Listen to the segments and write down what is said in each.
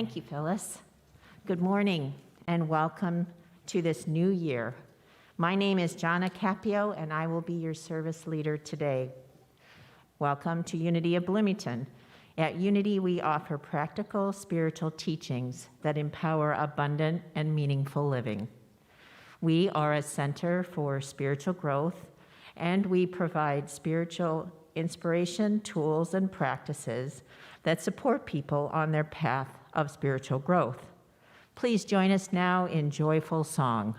Thank you, Phyllis. Good morning and welcome to this new year. My name is Jonna Capio and I will be your service leader today. Welcome to Unity of Bloomington. At Unity, we offer practical spiritual teachings that empower abundant and meaningful living. We are a center for spiritual growth, and we provide spiritual inspiration, tools, and practices that support people on their path of spiritual growth. Please join us now in joyful song.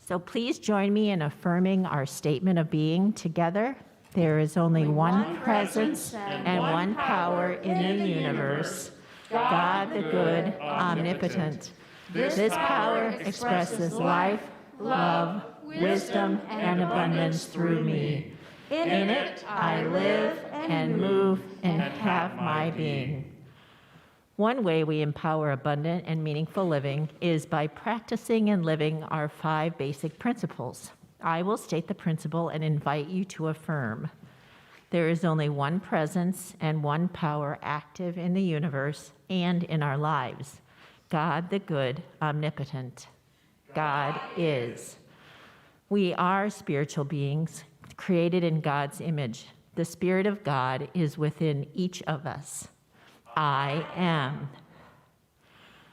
So please join me in affirming our statement of being together. There is only one presence and one power in the universe, God the good, omnipotent. This power expresses life, love, wisdom, and abundance through me. In it, I live and move and have my being. One way we empower abundant and meaningful living is by practicing and living our 5 basic principles. I will state the principle and invite you to affirm. There is only one presence and one power active in the universe and in our lives. God the good, omnipotent. God is. We are spiritual beings created in God's image. The Spirit of God is within each of us. I am.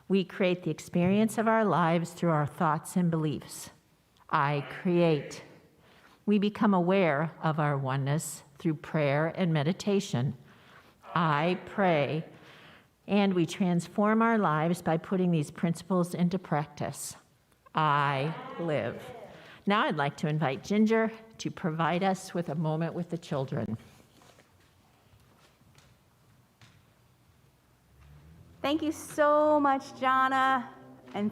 We create the experience of our lives through our thoughts and beliefs. I create. We become aware of our oneness through prayer and meditation. I pray. And we transform our lives by putting these principles into practice. I live. Now I'd like to invite Ginger to provide us with a moment with the children. Thank you so much, Jonna, and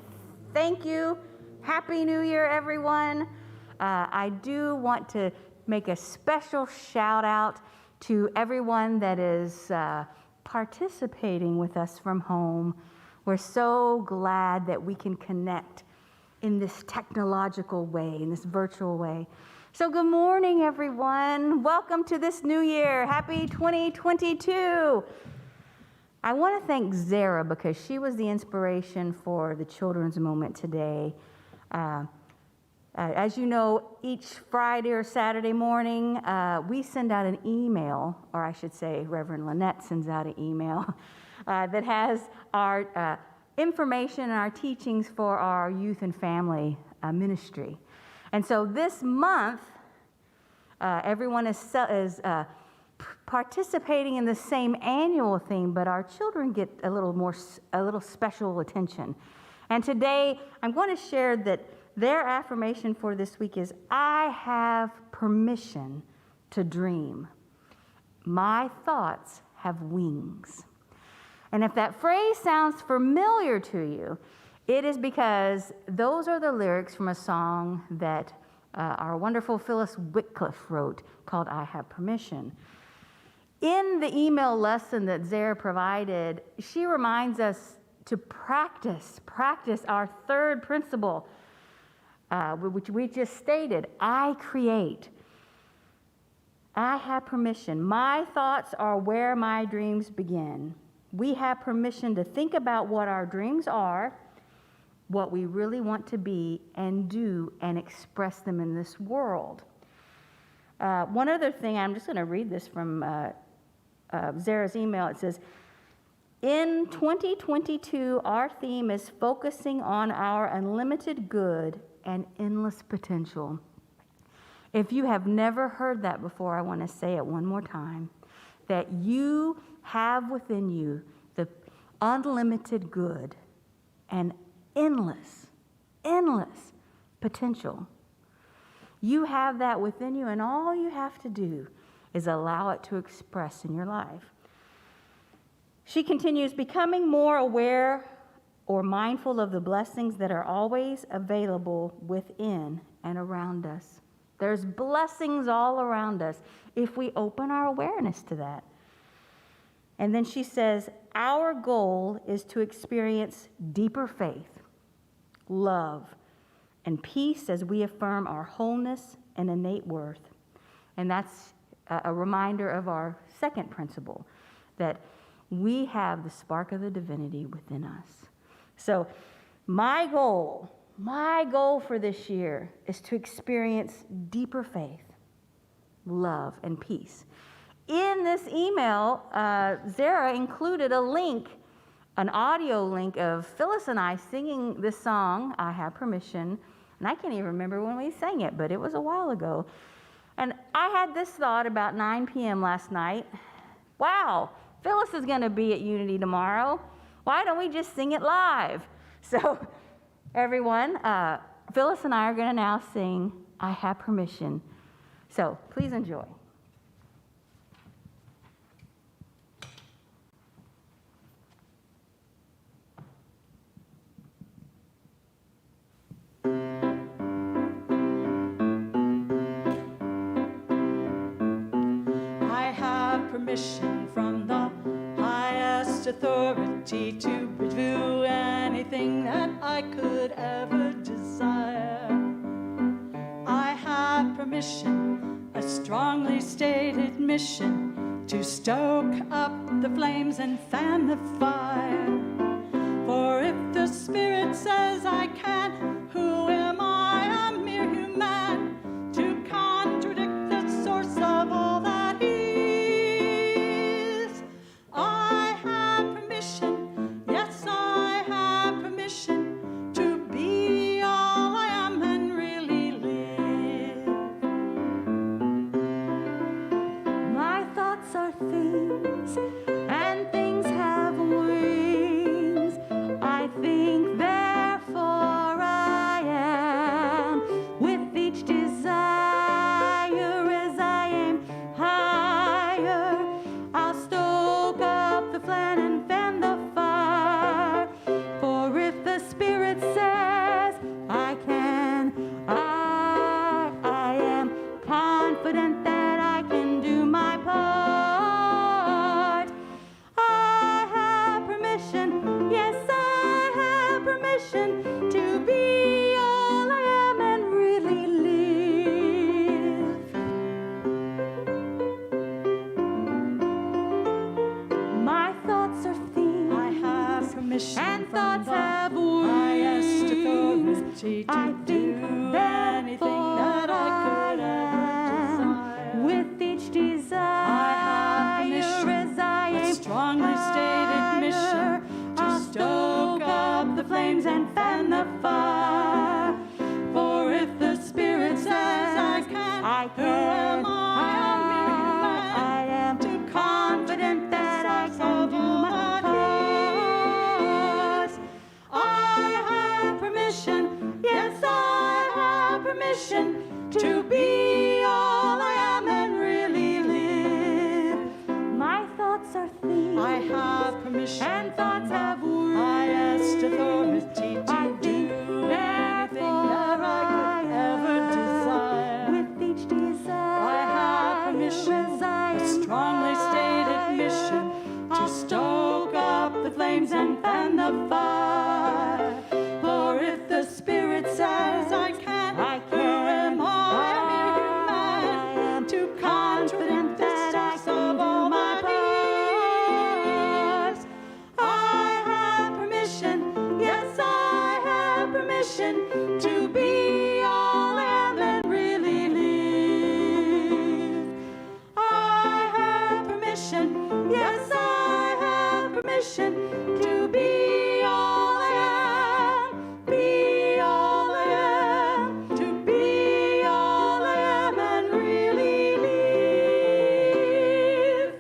thank you. Happy New Year, everyone. I do want to make a special shout out to everyone that is participating with us from home. We're so glad that we can connect in this technological way, in this virtual way. So good morning, everyone. Welcome to this new year. Happy 2022. I want to thank Zara because she was the inspiration for the children's moment today. As you know, each Friday or Saturday morning, we send out an email, or I should say Reverend Lynette sends out an email that has our information and our teachings for our youth and family ministry. And so this month, everyone is participating in the same annual theme, but our children get a little special attention. And today, I'm going to share that their affirmation for this week is, I have permission to dream. My thoughts have wings. And if that phrase sounds familiar to you, it is because those are the lyrics from a song that our wonderful Phyllis Whitcliffe wrote called I Have Permission. In the email lesson that Zara provided, she reminds us to practice our third principle, which we just stated, I create. I have permission. My thoughts are where my dreams begin. We have permission to think about what our dreams are, what we really want to be, and do and express them in this world. One other thing, I'm just going to read this from Zara's email. It says, in 2022, our theme is focusing on our unlimited good and endless potential. If you have never heard that before, I want to say it one more time, that you have within you the unlimited good and endless potential. You have that within you, and all you have to do is allow it to express in your life. She continues, becoming more aware or mindful of the blessings that are always available within and around us. There's blessings all around us if we open our awareness to that. And then she says, our goal is to experience deeper faith, love, and peace as we affirm our wholeness and innate worth. And that's a reminder of our second principle, that we have the spark of the divinity within us. So my goal for this year is to experience deeper faith, love, and peace. In this email, Zara included a link, an audio link of Phyllis and I singing this song, I Have Permission, and I can't even remember when we sang it, but it was a while ago. And I had this thought about 9 p.m. last night. Wow, Phyllis is going to be at Unity tomorrow. Why don't we just sing it live? So everyone, Phyllis and I are going to now sing I Have Permission. So please enjoy. Permission from the highest authority to do anything that I could ever desire. I have permission, a strongly stated mission, to stoke up the flames and fan the fire. For if the Spirit says I can, who am I, a mere human, to contradict the source of all that is? I have permission, yes, I have permission to be all I am and really live. My thoughts are things, and things have wings. I think, therefore I confident that I can do my part. I have permission, yes, I have permission to be all I am and really live. My thoughts are themes, I have permission and from thoughts the have highest wings. authority to I think do anything that I could ever desire. with each desire, permission, as I a strongly stated mission to stoke up the flames and fan the fire. For if the Spirit says I can, who am I? I am Too confident that I can do my part. I have permission, yes, I have permission to be all I am and really live. My thoughts are themes, I have permission and from thoughts the have wings. highest authority I to think do anything that I could ever desire. with each desire, I have permission, as I a strongly stated mission to stoke up the flames and fan the fire. For if the Spirit says I can, who am I? A mere human, too confident that I can do my part. I have permission, yes, I have permission to be all I am and really live. I have permission, yes, I have permission to be all I am, be all I am, to be all I am and really live.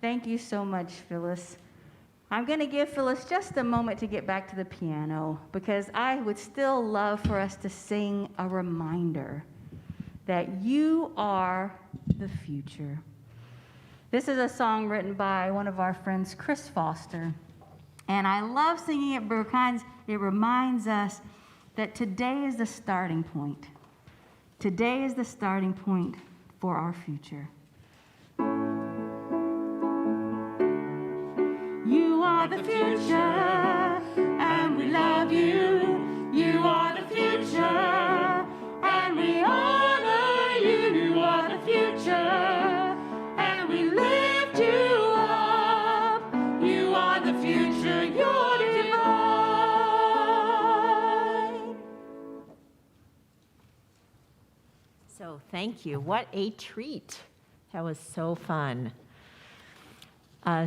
Thank you so much, Phyllis. I'm going to give Phyllis just a moment to get back to the piano because I would still love for us to sing a reminder that you are the future. This is a song written by one of our friends, Chris Foster. And I love singing it because it reminds us that today is the starting point. Today is the starting point for our future. You are the future, and we love you. You are the future, and we honor you. You are the future, and we lift you up. You are the future, you're divine. So thank you. What a treat. That was so fun.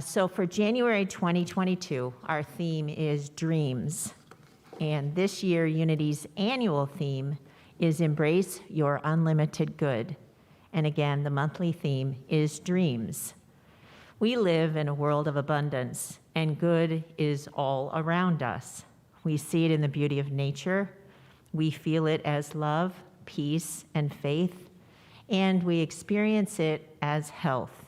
So for January 2022, our theme is Dreams. And this year, Unity's annual theme is Embrace Your Unlimited Good. And again, the monthly theme is Dreams. We live in a world of abundance, and good is all around us. We see it in the beauty of nature. We feel it as love, peace, and faith. And we experience it as health.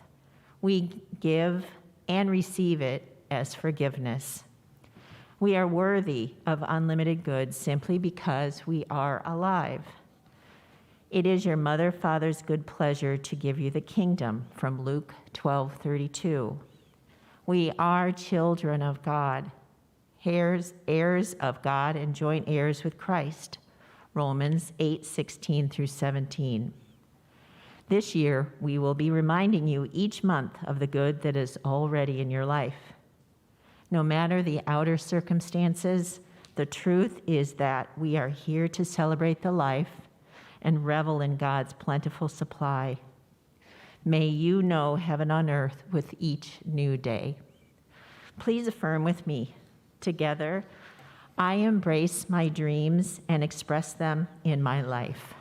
We give and receive it as forgiveness. We are worthy of unlimited good simply because we are alive. It is your mother, Father's good pleasure to give you the kingdom, from Luke 12:32. We are children of God, heirs of God and joint heirs with Christ, Romans 8:16 through 17. This year, we will be reminding you each month of the good that is already in your life. No matter the outer circumstances, the truth is that we are here to celebrate the life and revel in God's plentiful supply. May you know heaven on earth with each new day. Please affirm with me. Together, I embrace my dreams and express them in my life.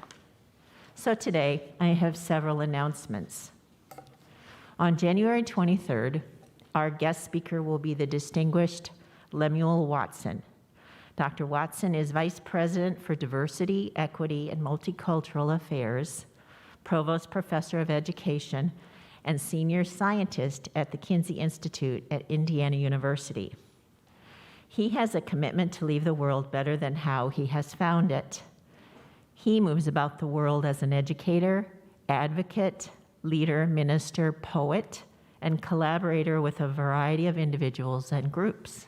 So today, I have several announcements. On January 23rd, our guest speaker will be the distinguished Lemuel Watson. Dr. Watson is Vice President for Diversity, Equity, and Multicultural Affairs, Provost Professor of Education, and Senior Scientist at the Kinsey Institute at Indiana University. He has a commitment to leave the world better than how he has found it. He moves about the world as an educator, advocate, leader, minister, poet, and collaborator with a variety of individuals and groups.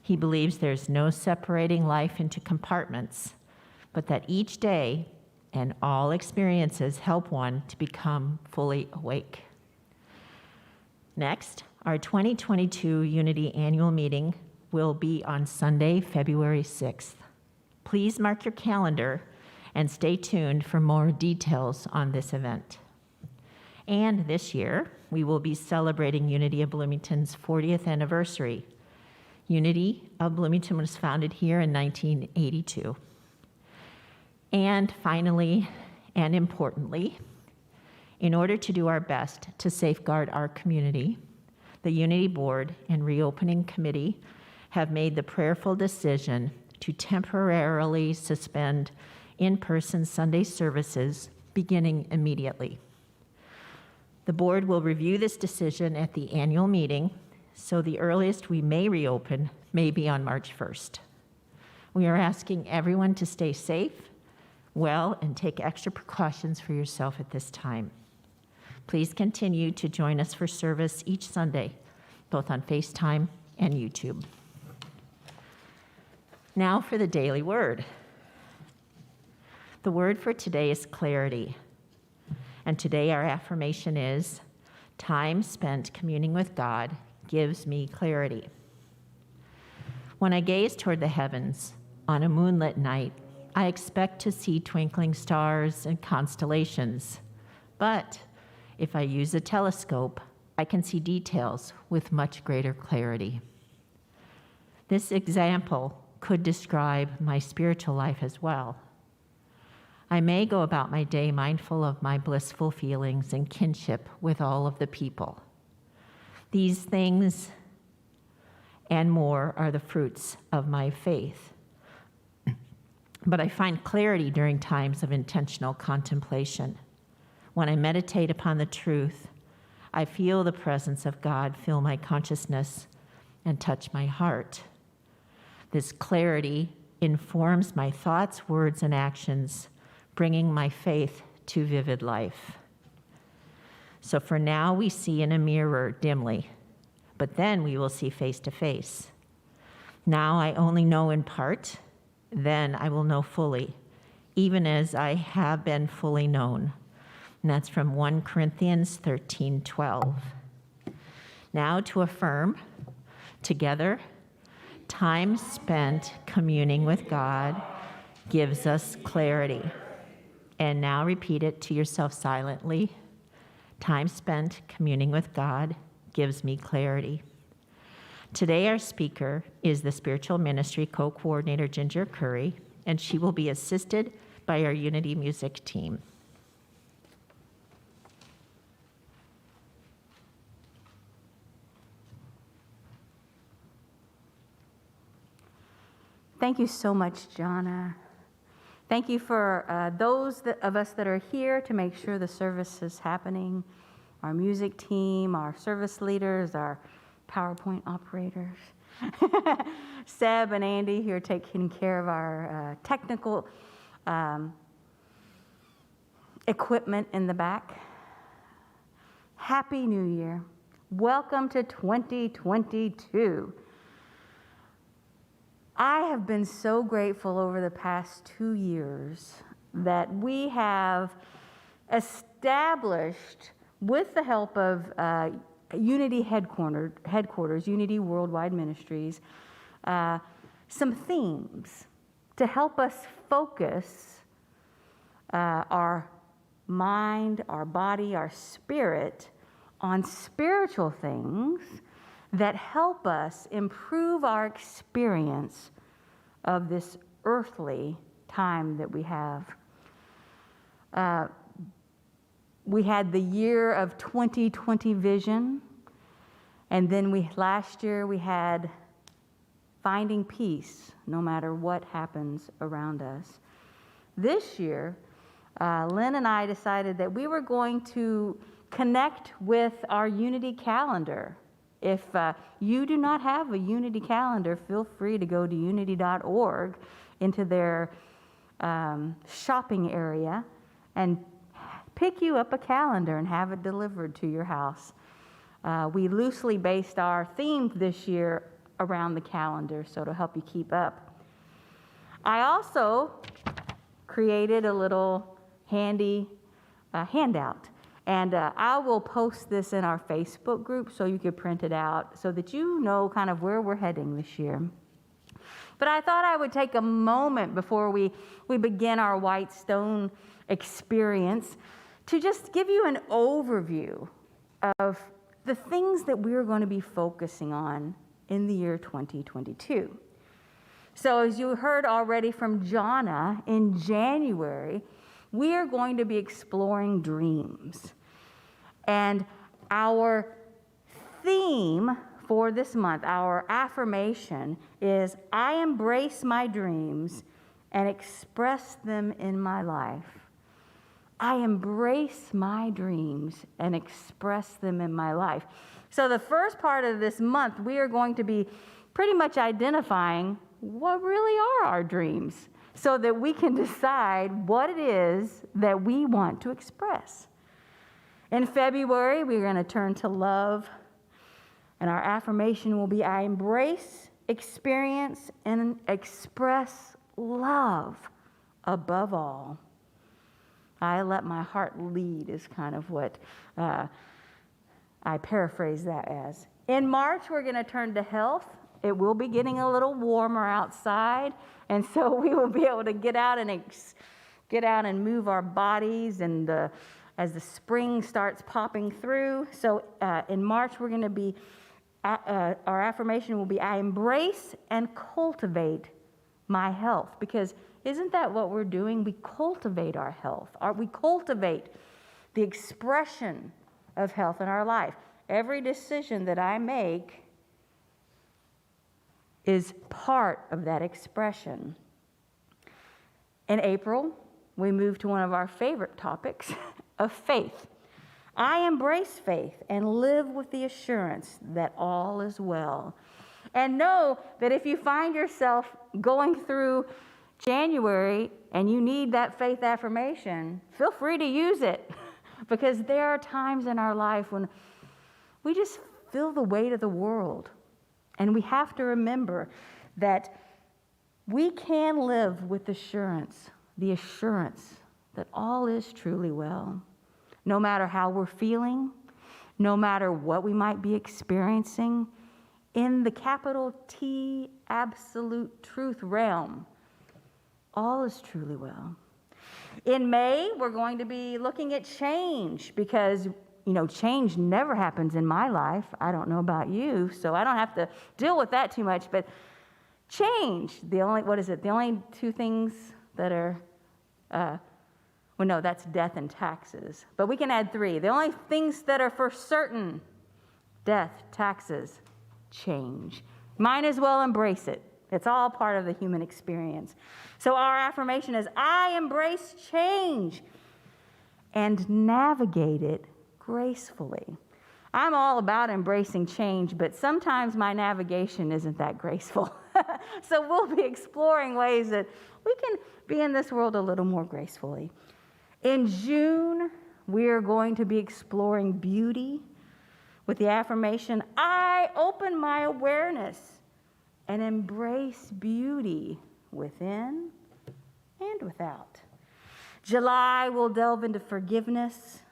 He believes there's no separating life into compartments, but that each day and all experiences help one to become fully awake. Next, our 2022 Unity Annual Meeting will be on Sunday, February 6th. Please mark your calendar and stay tuned for more details on this event. And this year, we will be celebrating Unity of Bloomington's 40th anniversary. Unity of Bloomington was founded here in 1982. And finally, and importantly, in order to do our best to safeguard our community, the Unity Board and Reopening Committee have made the prayerful decision to temporarily suspend in-person Sunday services beginning immediately. The board will review this decision at the annual meeting, so the earliest we may reopen may be on March 1st. We are asking everyone to stay safe, well, and take extra precautions for yourself at this time. Please continue to join us for service each Sunday, both on FaceTime and YouTube. Now for the daily word. The word for today is clarity. And today our affirmation is, time spent communing with God gives me clarity. When I gaze toward the heavens on a moonlit night, I expect to see twinkling stars and constellations. But if I use a telescope, I can see details with much greater clarity. This example could describe my spiritual life as well. I may go about my day mindful of my blissful feelings and kinship with all of the people. These things and more are the fruits of my faith. But I find clarity during times of intentional contemplation. When I meditate upon the truth, I feel the presence of God fill my consciousness and touch my heart. This clarity informs my thoughts, words, and actions, bringing my faith to vivid life. So for now, we see in a mirror dimly, but then we will see face to face. Now I only know in part, then I will know fully, even as I have been fully known. And that's from 1 Corinthians 13:12. Now to affirm, together, time spent communing with God gives us clarity. And now repeat it to yourself silently. Time spent communing with God gives me clarity. Today our speaker is the spiritual ministry co-coordinator Ginger Curry, and she will be assisted by our Unity music team. Thank you so much, Jonna. Thank you for those of us that are here to make sure the service is happening, our music team, our service leaders, our PowerPoint operators, Seb and Andy who are taking care of our technical equipment in the back. Happy New Year. Welcome to 2022. I have been so grateful over the past 2 years that we have established, with the help of Unity headquarters, Unity Worldwide Ministries, some themes to help us focus our mind, our body, our spirit on spiritual things that help us improve our experience of this earthly time that we have. We had the year of 2020 vision, and then last year we had finding peace no matter what happens around us. This year, Lynn and I decided that we were going to connect with our Unity calendar. If you do not have a Unity calendar, feel free to go to unity.org into their shopping area and pick you up a calendar and have it delivered to your house. We loosely based our theme this year around the calendar, so to help you keep up. I also created a little handy handout, and I will post this in our Facebook group so you can print it out so that you know kind of where we're heading this year. But I thought I would take a moment before we begin our White Stone experience to just give you an overview of the things that we're going to be focusing on in the year 2022. So as you heard already from Jonna, in January, we are going to be exploring dreams. And our theme for this month, our affirmation is, I embrace my dreams and express them in my life. I embrace my dreams and express them in my life. So the first part of this month, we are going to be pretty much identifying what really are our dreams so that we can decide what it is that we want to express. In February, we're going to turn to love, and our affirmation will be, I embrace, experience, and express love above all. I let my heart lead is kind of what I paraphrase that as. In March, we're going to turn to health. It will be getting a little warmer outside, and so we will be able to get out and move our bodies, and as the spring starts popping through. So in March, we're going to be, our affirmation will be, I embrace and cultivate my health, because isn't that what we're doing? We cultivate our health. We cultivate the expression of health in our life. Every decision that I make is part of that expression. In April, we move to one of our favorite topics of faith. I embrace faith and live with the assurance that all is well. And know that if you find yourself going through January and you need that faith affirmation, feel free to use it, because there are times in our life when we just feel the weight of the world. And we have to remember that we can live with assurance, the assurance that all is truly well. No matter how we're feeling, no matter what we might be experiencing, in the capital T absolute truth realm, all is truly well. In May, we're going to be looking at change, because change never happens in my life. I don't know about you, so I don't have to deal with that too much. But change, the only two things that are, that's death and taxes. But we can add 3. The only things that are for certain: death, taxes, change. Might as well embrace it. It's all part of the human experience. So our affirmation is, I embrace change and navigate it gracefully. I'm all about embracing change, but sometimes my navigation isn't that graceful. So we'll be exploring ways that we can be in this world a little more gracefully. In June, we are going to be exploring beauty with the affirmation, I open my awareness and embrace beauty within and without. July, we'll delve into forgiveness.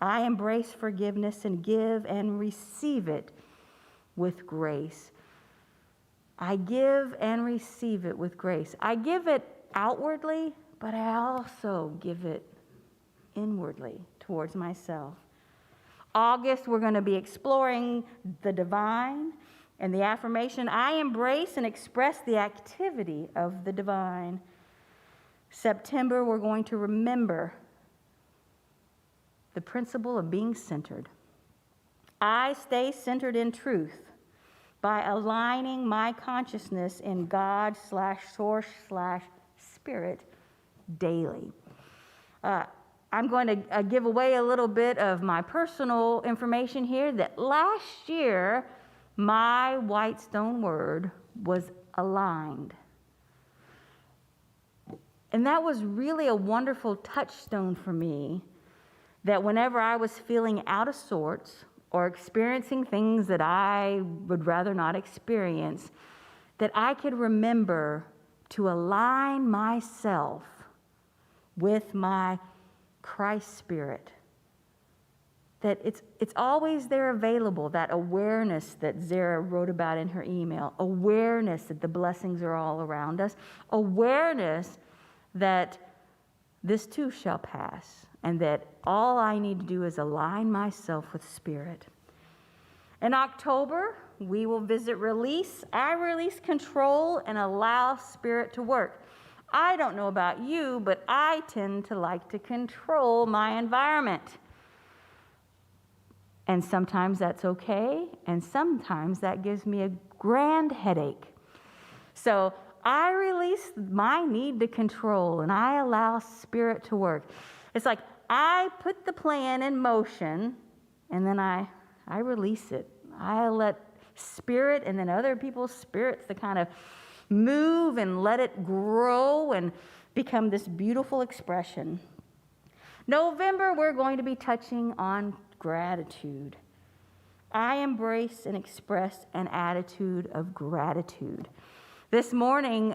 I embrace forgiveness and give and receive it with grace. I give and receive it with grace. I give it outwardly, but I also give it inwardly towards myself. August, we're going to be exploring the divine and the affirmation, I embrace and express the activity of the divine. September, we're going to remember the principle of being centered. I stay centered in truth by aligning my consciousness in God/source/spirit daily. I'm going to give away a little bit of my personal information here that last year, my white stone word was aligned. And that was really a wonderful touchstone for me, that whenever I was feeling out of sorts or experiencing things that I would rather not experience, that I could remember to align myself with my Christ Spirit. That it's always there available, that awareness that Zara wrote about in her email, awareness that the blessings are all around us, awareness that this too shall pass, and that all I need to do is align myself with Spirit. In October, we will visit release. I release control and allow Spirit to work. I don't know about you, but I tend to like to control my environment. And sometimes that's okay, and sometimes that gives me a grand headache. So I release my need to control, and I allow Spirit to work. It's like I put the plan in motion, and then I release it. I let Spirit and then other people's spirits to kind of move and let it grow and become this beautiful expression. November, we're going to be touching on gratitude. I embrace and express an attitude of gratitude. This morning,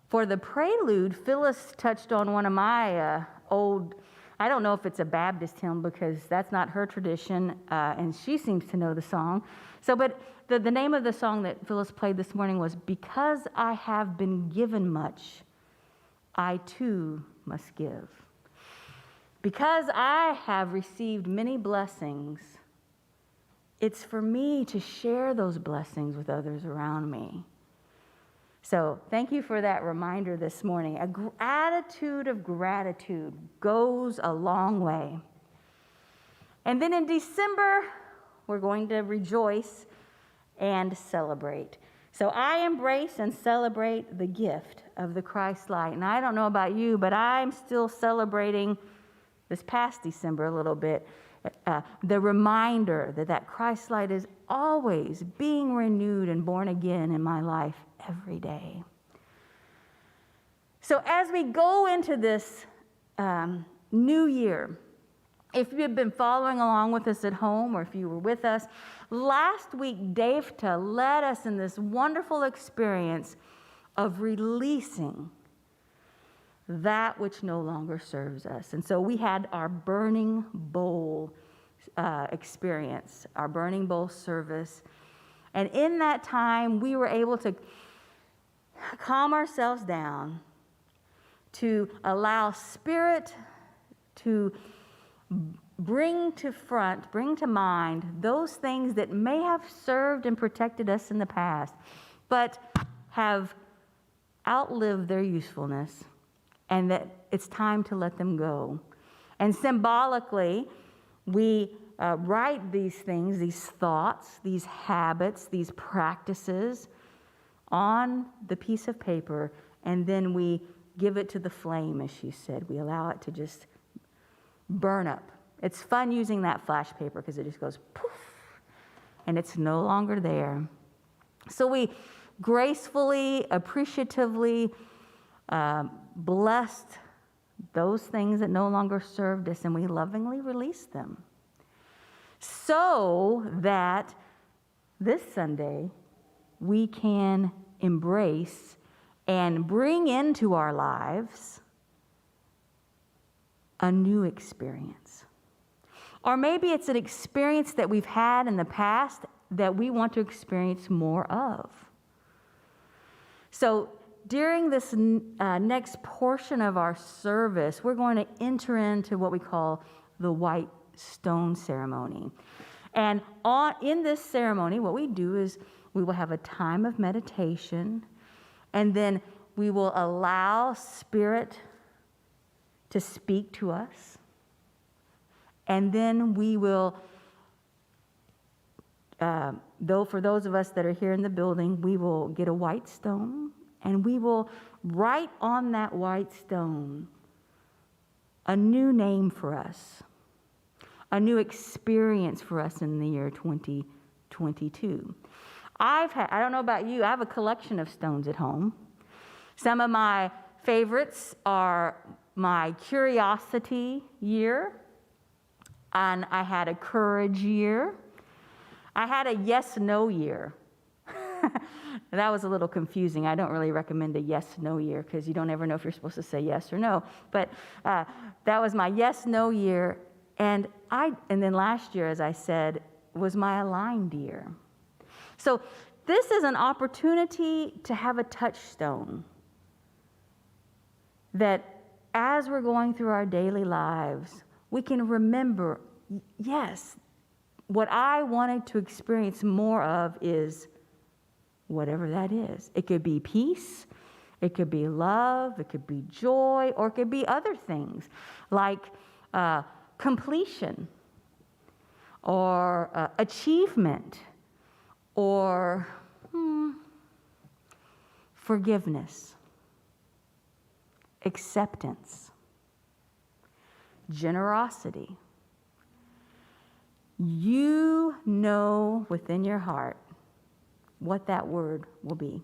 for the prelude, Phyllis touched on one of my old, I don't know if it's a Baptist hymn because that's not her tradition, and she seems to know the song. So, but the name of the song that Phyllis played this morning was, "Because I have been given much, I too must give." Because I have received many blessings, it's for me to share those blessings with others around me. So thank you for that reminder this morning. An attitude of gratitude goes a long way. And then in December, we're going to rejoice and celebrate. So I embrace and celebrate the gift of the Christ light. And I don't know about you, but I'm still celebrating this past December a little bit, the reminder that Christ light is always being renewed and born again in my life every day. So as we go into this new year, if you've been following along with us at home or if you were with us, last week Davta led us in this wonderful experience of releasing that which no longer serves us. And so we had our burning bowl experience, our burning bowl service. And in that time, we were able to calm ourselves down, to allow Spirit to bring to mind those things that may have served and protected us in the past, but have outlived their usefulness, and that it's time to let them go. And symbolically, we write these things, these thoughts, these habits, these practices on the piece of paper, and then we give it to the flame, as she said. We allow it to just burn up. It's fun using that flash paper because it just goes poof, and it's no longer there. So we gracefully, appreciatively blessed those things that no longer served us, and we lovingly released them, so that this Sunday we can embrace and bring into our lives a new experience. Or maybe it's an experience that we've had in the past that we want to experience more of. So during this next portion of our service, we're going to enter into what we call the white stone ceremony. And in this ceremony, what we do is we will have a time of meditation, and then we will allow Spirit to speak to us. And then we will, for those of us that are here in the building, we will get a white stone, and we will write on that white stone a new name for us, a new experience for us in the year 2022. I don't know about you, I have a collection of stones at home. Some of my favorites are my curiosity year, and I had a courage year. I had a yes-no year. That was a little confusing. I don't really recommend a yes-no year because you don't ever know if you're supposed to say yes or no. But that was my yes-no year. And then last year, as I said, was my aligned year. So this is an opportunity to have a touchstone that as we're going through our daily lives, we can remember, yes, what I wanted to experience more of is whatever that is. It could be peace, it could be love, it could be joy, or it could be other things like completion or achievement or forgiveness, acceptance, generosity. You know within your heart what that word will be.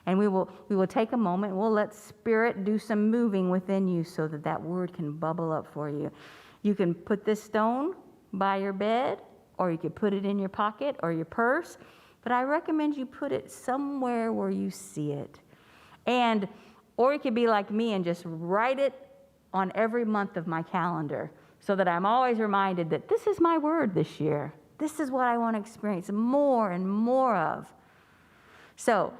And we will take a moment, we'll let Spirit do some moving within you so that that word can bubble up for you. You can put this stone by your bed, or you could put it in your pocket or your purse, but I recommend you put it somewhere where you see it. Or you could be like me and just write it on every month of my calendar so that I'm always reminded that this is my word this year. This is what I want to experience more and more of. So,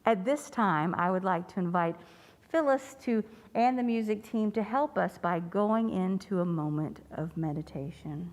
at this time, I would like to invite Phyllis and the music team to help us by going into a moment of meditation.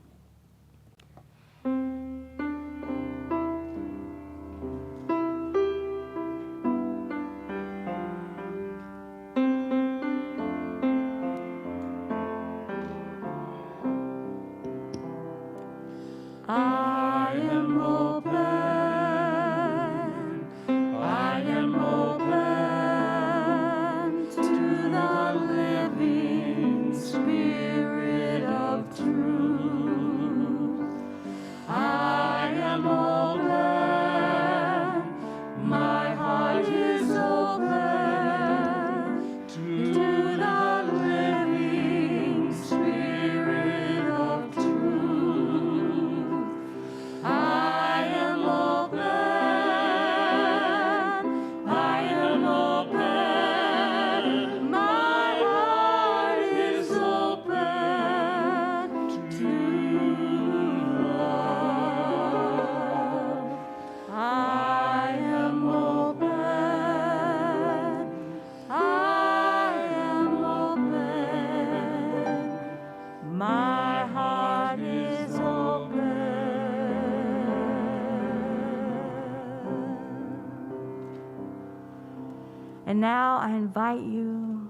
And now I invite you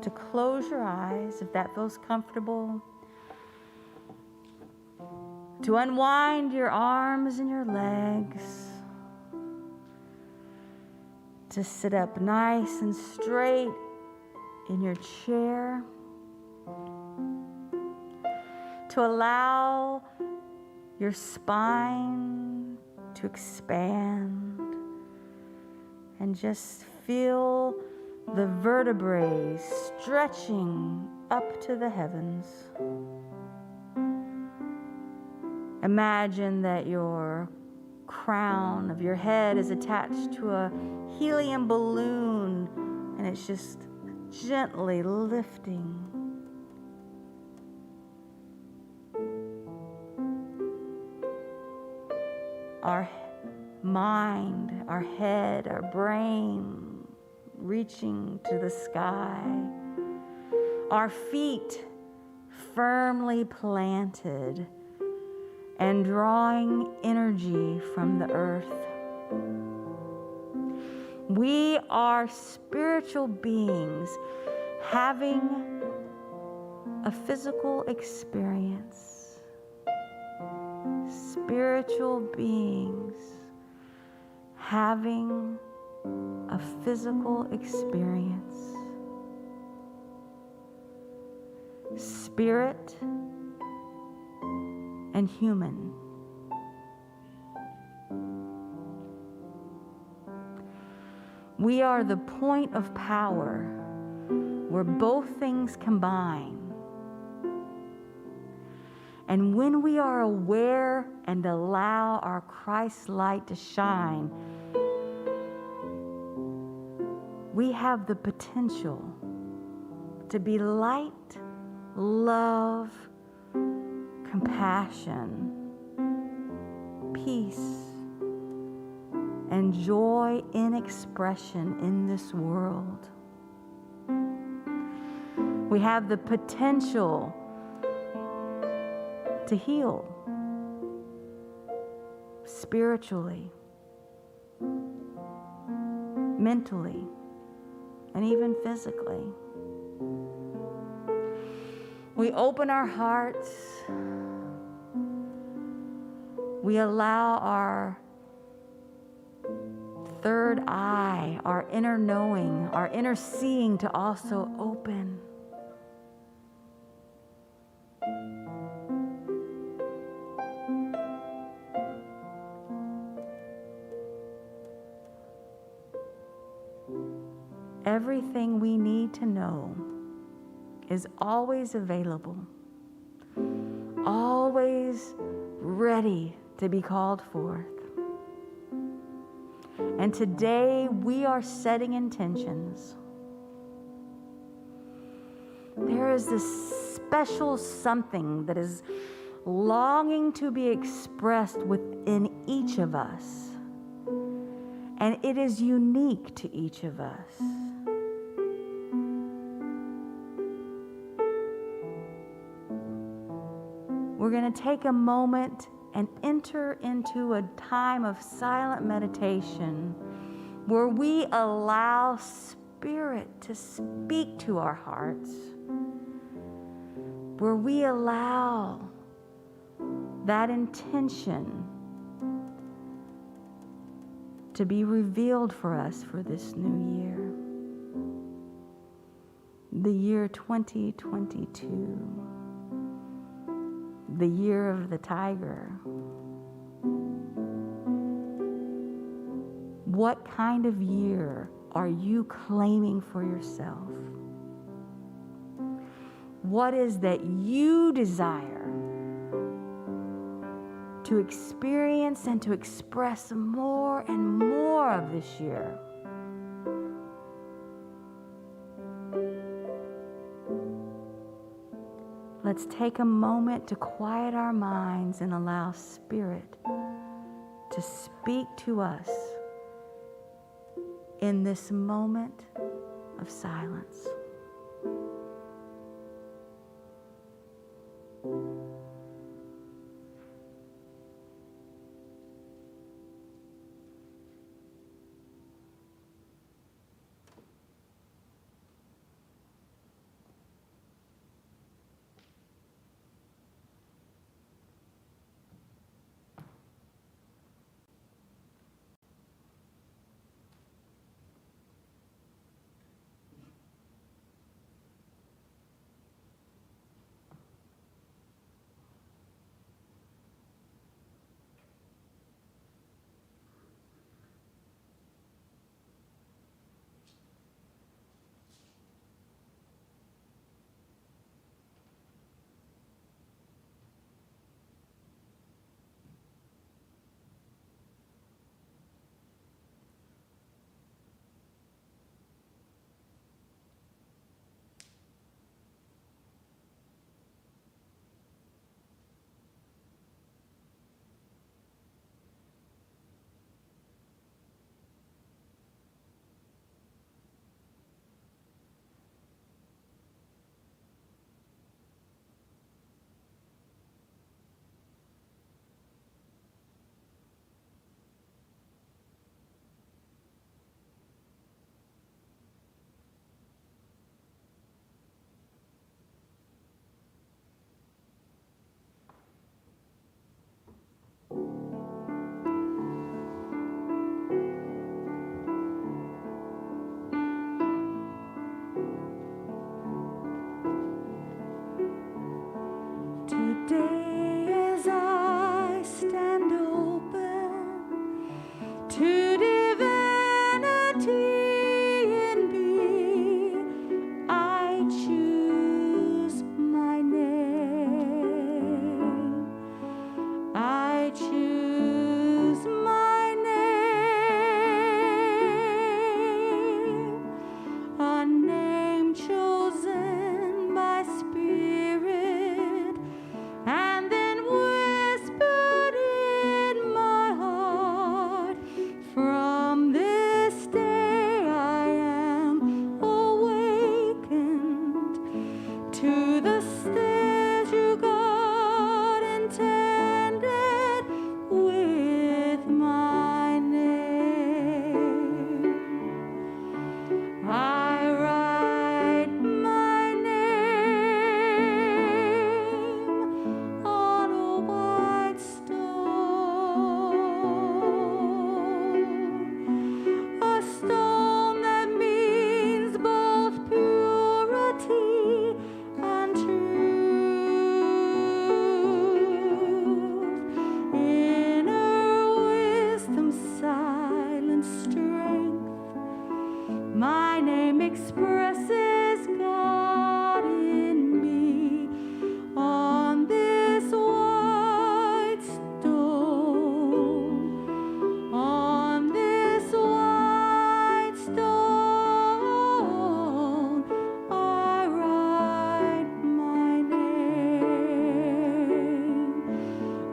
to close your eyes if that feels comfortable, to unwind your arms and your legs, to sit up nice and straight in your chair, to allow your spine to expand and just feel the vertebrae stretching up to the heavens. Imagine that your crown of your head is attached to a helium balloon and it's just gently lifting. Our mind, our head, our brain reaching to the sky. Our feet firmly planted and drawing energy from the earth. We are spiritual beings having a physical experience. Spiritual beings having a physical experience. spirit, and human. We are the point of power where both things combine. And when we are aware and allow our Christ light to shine, we have the potential to be light, love, compassion, peace, and joy in expression in this world. We have the potential to heal spiritually, mentally, and even physically. We open our hearts. We allow our third eye, our inner knowing, our inner seeing to also open. Everything we need to know is always available, always ready to be called forth. And today we are setting intentions. There is this special something that is longing to be expressed within each of us. And it is unique to each of us. We're going to take a moment and enter into a time of silent meditation where we allow Spirit to speak to our hearts, where we allow that intention to be revealed for us for this new year, the year 2022. The year of the tiger. What kind of year are you claiming for yourself? What is that you desire to experience and to express more and more of this year? Let's take a moment to quiet our minds and allow Spirit to speak to us in this moment of silence. My name expresses God in me on this white stone. On this white stone, I write my name.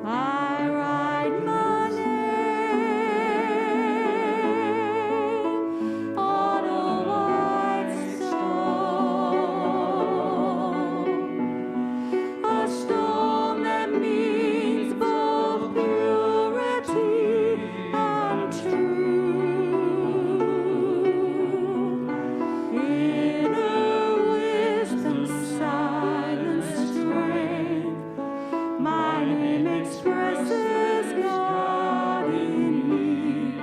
I write my name on a white stone, a stone that means both purity and truth. Inner wisdom, silent strength. My name expresses God in me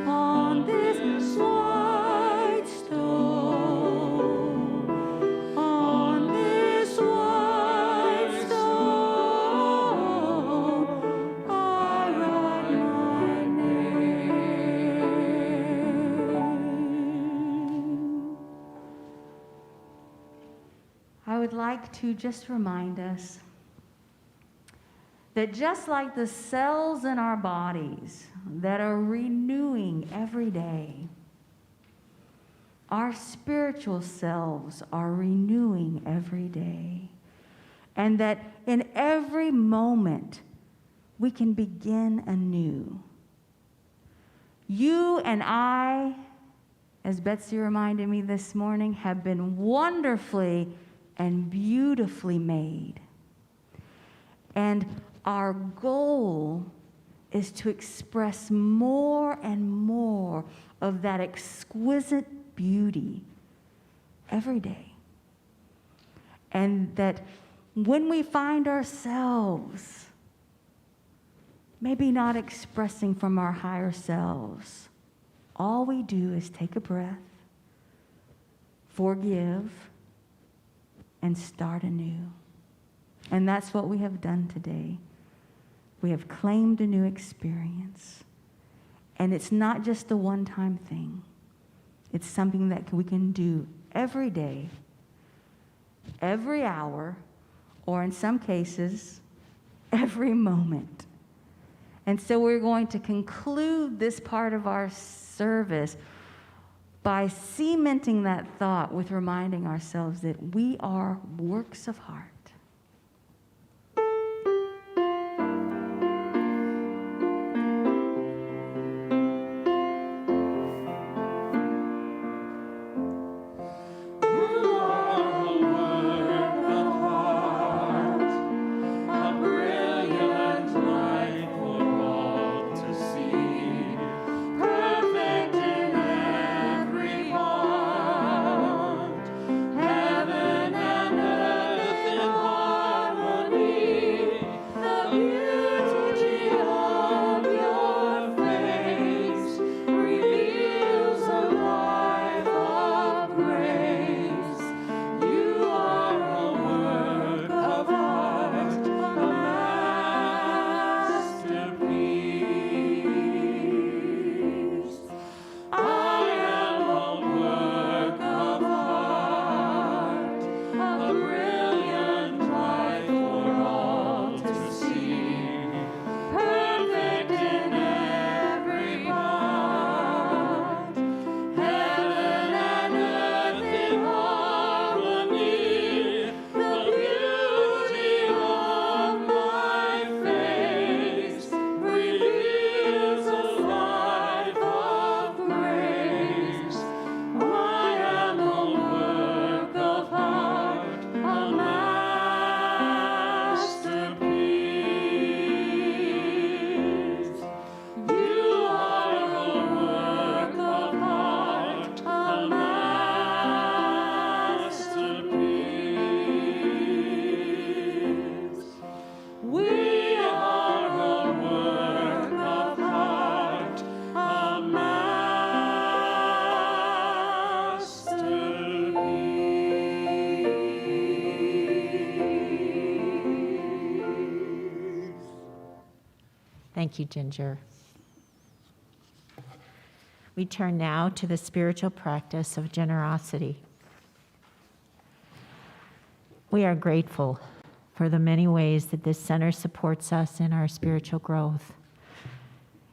on this white stone. On this white stone, I write my name. I would like to just remind us that just like the cells in our bodies that are renewing every day, our spiritual selves are renewing every day. And that in every moment, we can begin anew. You and I, as Betsy reminded me this morning, have been wonderfully and beautifully made. And our goal is to express more and more of that exquisite beauty every day. And that when we find ourselves maybe not expressing from our higher selves, all we do is take a breath, forgive, and start anew. And that's what we have done today. We have claimed a new experience. And it's not just a one-time thing. It's something that we can do every day, every hour, or in some cases, every moment. And so we're going to conclude this part of our service by cementing that thought with reminding ourselves that we are works of art. Thank you, Ginger. We turn now to the spiritual practice of generosity. We are grateful for the many ways that this center supports us in our spiritual growth.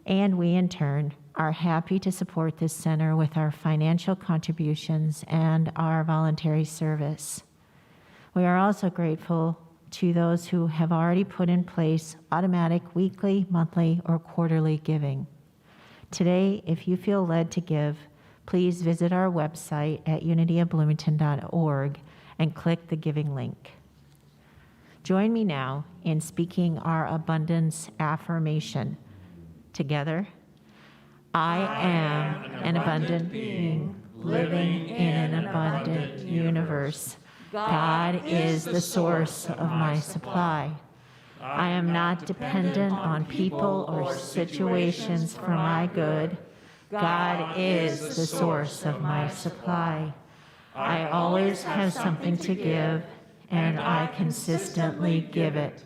And we, in turn, are happy to support this center with our financial contributions and our voluntary service. We are also grateful to those who have already put in place automatic weekly, monthly, or quarterly giving. Today, if you feel led to give, please visit our website at unityofbloomington.org and click the giving link. Join me now in speaking our abundance affirmation. Together, I am an abundant being living in an abundant universe. God is the source of my supply. I am not dependent on people or situations for my good. God is the source of my supply. I always have something to give, and I consistently give it.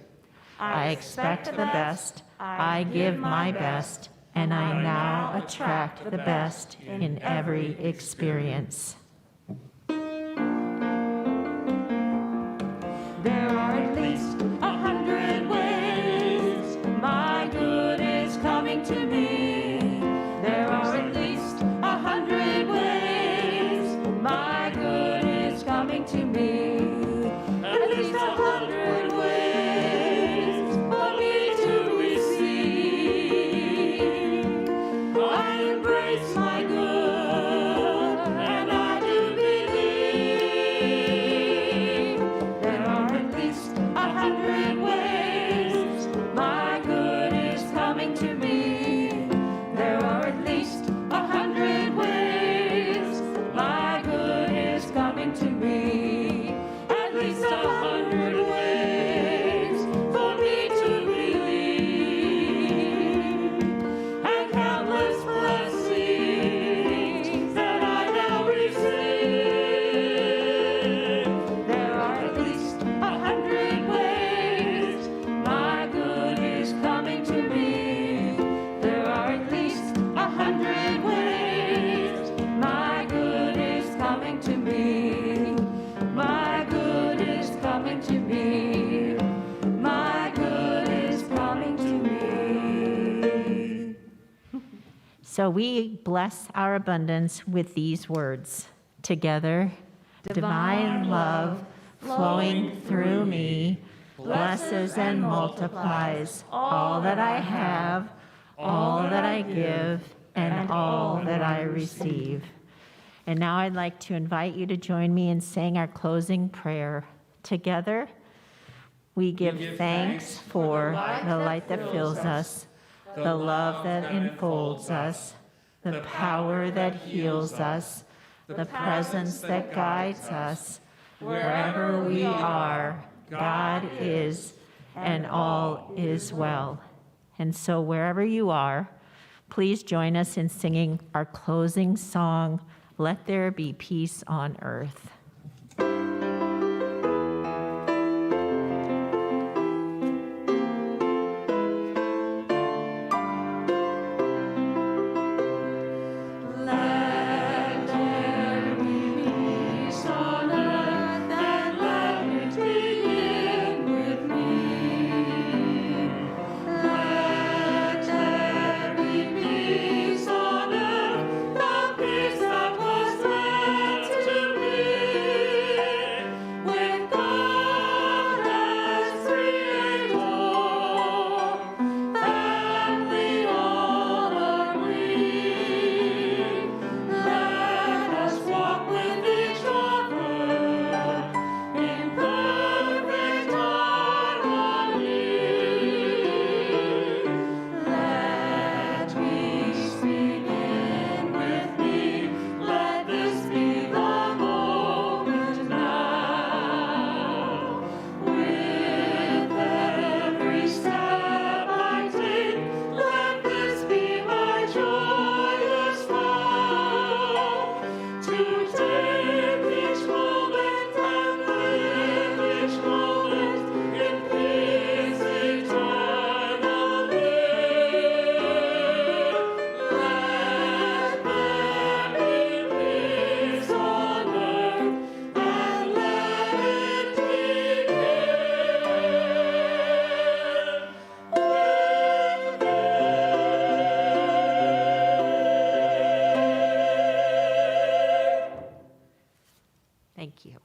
I expect the best, I give my best, and I now attract the best in every experience. There are at least 100 ways my good is coming to me. There are at least 100 ways my good is coming to me. At least 100 ways for me to receive. I embrace my good and I do believe. There are at least 100 ways my good is coming to me. There are at least 100 ways my good is coming to me. At least 100 ways for me to believe. And countless blessings that I now receive. There are at least 100 ways my good is coming to me. There are at least 100 ways my good is coming to me. My good is coming to me. My good is coming to me. So we bless our abundance with these words. Together, divine love flowing through me blesses and multiplies all that I have, all that I give, and all that I receive. And now I'd like to invite you to join me in saying our closing prayer. Together, we give thanks for the light that fills us, the love that enfolds us, the power that heals us, the presence that guides us. Wherever we are, God is, and all is well. And so wherever you are, please join us in singing our closing song, Let There Be Peace on Earth. Peace that was meant to me. Thank you.